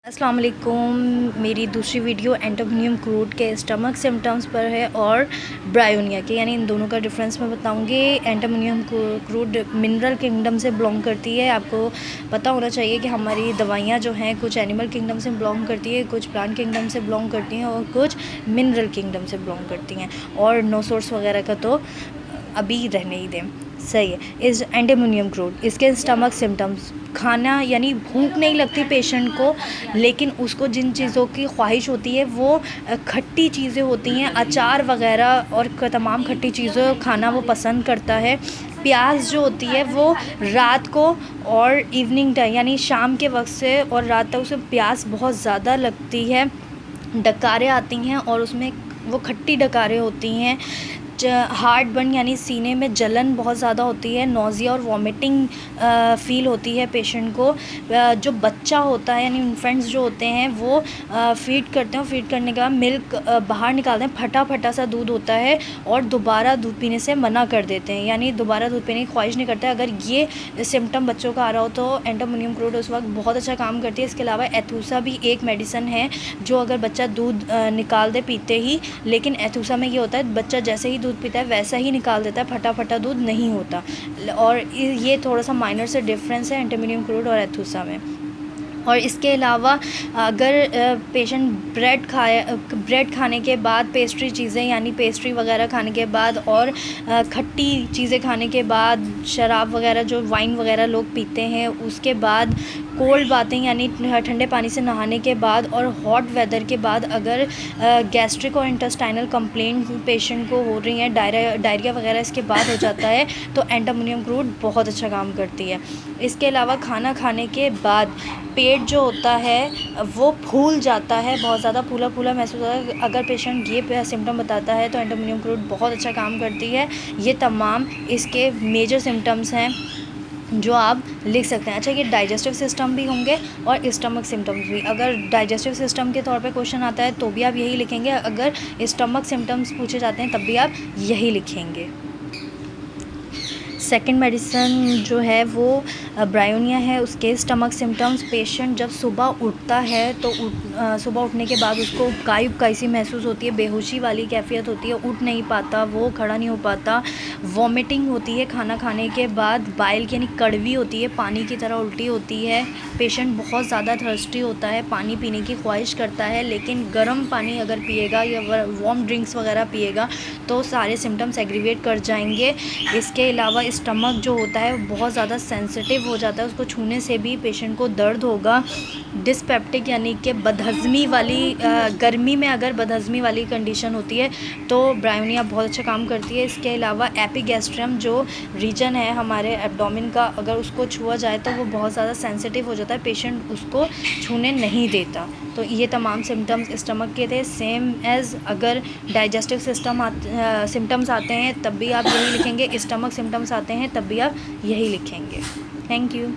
अस्सलाम वालेकुम। मेरी दूसरी वीडियो एंटोमोनियम क्रूड के स्टमक सिम्टम्स पर है और ब्रायोनिया के, यानी इन दोनों का डिफरेंस मैं बताऊंगी। एंटोमोनियम क्रूड मिनरल किंगडम से बिलोंग करती है। आपको पता होना चाहिए कि हमारी दवाइयाँ जो हैं कुछ एनिमल किंगडम से बिलोंग करती है, कुछ प्लांट किंगडम से बिलोंग करती हैं और कुछ मिनरल किंगडम से बिलोंग करती हैं। और नो सोर्स वगैरह का तो अभी रहने ही दें, सही है। इस एंटोमोनियम क्रूड, इसके स्टमक सिम्टम्स, खाना यानी भूख नहीं लगती पेशेंट को, लेकिन उसको जिन चीज़ों की ख्वाहिश होती है वो खट्टी चीज़ें होती हैं, अचार वगैरह और तमाम खट्टी चीज़ें खाना वो पसंद करता है। प्याज जो होती है वो रात को और इवनिंग टाइम यानी शाम के वक्त से और रात तक उसे प्यास बहुत ज़्यादा लगती है, डकारें आती हैं और उसमें वो खट्टी डकारें होती हैं। हार्ट बर्न यानी सीने में जलन बहुत ज़्यादा होती है, नोज़िया और वॉमिटिंग फ़ील होती है पेशेंट को। जो बच्चा होता है यानी इन्फेंट्स जो होते हैं वो फ़ीड करते हैं, फ़ीड करने के बाद मिल्क बाहर निकालते हैं, फटा फटा सा दूध होता है और दोबारा दूध पीने से मना कर देते हैं, यानी दोबारा दूध पीने की ख्वाहिश नहीं करते। अगर ये सिम्टम बच्चों का आ रहा हो तो एंटोमोनियम क्रूड उस वक्त बहुत अच्छा काम करती है। इसके अलावा एथूसा भी एक मेडिसिन है जो अगर बच्चा दूध निकाल दे पीते ही, लेकिन एथूसा में ये होता है बच्चा जैसे ही दूध पीता है वैसा ही निकाल देता है, फटा फटा दूध नहीं होता। और ये थोड़ा सा माइनर से डिफरेंस है एंटोमोनियम क्रूड और एथूसा में। और इसके अलावा अगर पेशेंट ब्रेड खाने के बाद, पेस्ट्री चीज़ें यानी पेस्ट्री वगैरह खाने के बाद और खट्टी चीज़ें खाने के बाद, शराब वगैरह जो वाइन वगैरह लोग पीते हैं उसके बाद, कोल्ड बाथिंग यानी ठंडे पानी से नहाने के बाद और हॉट वेदर के बाद अगर गैस्ट्रिक और इंटेस्टाइनल कंप्लेंट पेशेंट को हो रही हैं, डायरिया वगैरह इसके बाद हो जाता है, तो एंटोमोनियम क्रूड बहुत अच्छा काम करती है। इसके अलावा खाना खाने के बाद पेट जो होता है वो फूल जाता है, बहुत ज़्यादा फूला फूला महसूस होता है। अगर पेशेंट ये सिम्टम बताता है तो एंटोमोनियम क्रूड बहुत अच्छा काम करती है। ये तमाम इसके मेजर सिम्टम्स हैं जो आप लिख सकते हैं। अच्छा, ये डाइजेस्टिव सिस्टम भी होंगे और स्टमक सिम्टम्स भी। अगर डाइजेस्टिव सिस्टम के तौर पे क्वेश्चन आता है तो भी आप यही लिखेंगे, अगर स्टमक सिम्टम्स पूछे जाते हैं तब भी आप यही लिखेंगे। सेकंड मेडिसिन जो है वो ब्रायोनिया है। उसके स्टमक सिम्टम्स, पेशेंट जब सुबह उठता है तो सुबह उठने के बाद उसको उबकाई सी महसूस होती है, बेहोशी वाली कैफियत होती है, उठ नहीं पाता, वो खड़ा नहीं हो पाता, वॉमिटिंग होती है खाना खाने के बाद, बाइल यानी कड़वी होती है, पानी की तरह उल्टी होती है, पेशेंट बहुत ज़्यादा थर्स्टी होता है, पानी पीने की ख्वाहिश करता है, लेकिन गर्म पानी अगर पिएगा या वार्म ड्रिंक्स वगैरह पिएगा तो सारे सिम्टम्स एग्रीवेट कर जाएंगे। इसके अलावा स्टमक जो होता है वो बहुत ज़्यादा सेंसिटिव हो जाता है, उसको छूने से भी पेशेंट को दर्द होगा। डिस्पेप्टिक यानी कि बदहज़मी वाली, गर्मी में अगर बदहज़मी वाली कंडीशन होती है तो ब्रायोनिया बहुत अच्छा काम करती है। इसके अलावा एपिगैस्ट्रम जो रीजन है हमारे एब्डोमेन का, अगर उसको छुआ जाए तो वो बहुत ज़्यादा सेंसिटिव हो जाता है, पेशेंट उसको छूने नहीं देता। तो ये तमाम सिम्टम्स स्टमक के थे। सेम एज़ अगर डाइजेस्टिव सिम्टम्स आते हैं तब भी आप यही लिखेंगे, स्टमक सिम्टम्स आते हैं तब भी आप यही लिखेंगे। Thank you.